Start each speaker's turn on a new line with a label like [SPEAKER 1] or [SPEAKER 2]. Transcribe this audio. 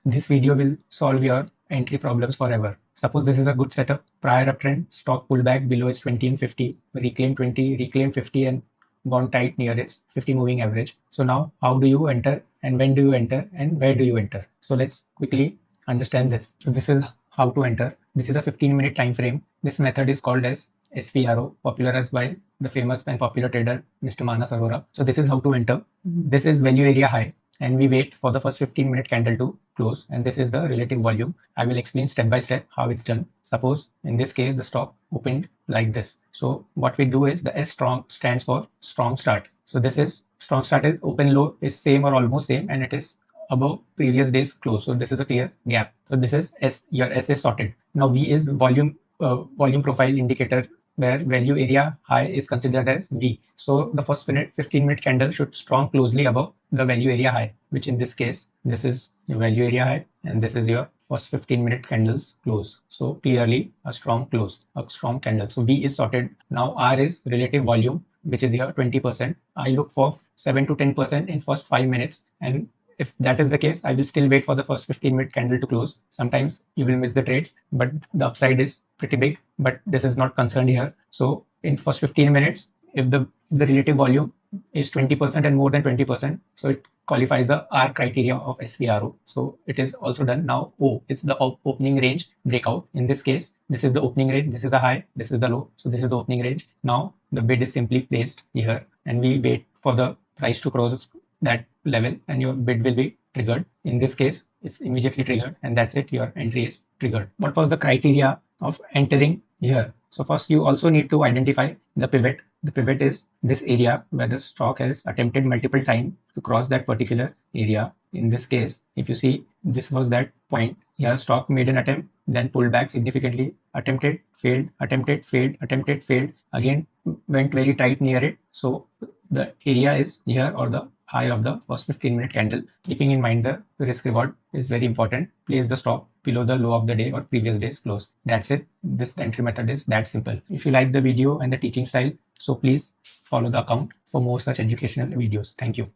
[SPEAKER 1] This video will solve your entry problems forever. Suppose this is a good setup, prior uptrend, stock pullback below its 20 and 50, reclaim 20, reclaim 50 and gone tight near its 50 moving average. So now how do you enter and when do you enter and where do you enter? So let's quickly understand this. So this is how to enter. This is a 15-minute time frame. This method is called as SVRO, popularized by the famous and popular trader Mr. Manas Arora. So this is how to enter. This is value area high, and we wait for the first 15-minute candle to close, and this is the relative volume. I will explain step by step how it's done. Suppose in this case the stock opened like this. So what we do is the S strong stands for strong start. So this is strong start is open low is same or almost same, and it is above previous day's close. So this is a clear gap. So this is S, your S is sorted. Now V is volume profile indicator, where value area high is considered as V. So the first 15-minute candle should strong closely above the value area high, which in this case, this is your value area high and this is your first 15-minute candles close. So clearly a strong close, a strong candle. So V is sorted. Now R is relative volume, which is here 20%. I look for 7 to 10% in first 5 minutes, and if that is the case, I will still wait for the first 15-minute candle to close. Sometimes you will miss the trades, but the upside is pretty big, but this is not concerned here. So in first 15 minutes, if the relative volume is 20% and more than 20%, so it qualifies the R criteria of SVRO. So it is also done. Now O is the opening range breakout. In this case, this is the opening range, this is the high, this is the low. So this is the opening range. Now the bid is simply placed here and we wait for the price to cross that level and your bid will be triggered. In this case, it's immediately triggered and that's it, your entry is triggered. What was the criteria of entering here? So first you also need to identify the pivot. The pivot is this area where the stock has attempted multiple times to cross that particular area. In this case, if you see, this was that point. Here stock made an attempt, then pulled back significantly, attempted, failed, attempted, failed, attempted, failed, again went very tight near it. So the area is here, or the high of the first 15-minute candle. Keeping in mind the risk reward is very important. Place the stop below the low of the day or previous day's close. That's it. This entry method is that simple. If you like the video and the teaching style, so please follow the account for more such educational videos. Thank you.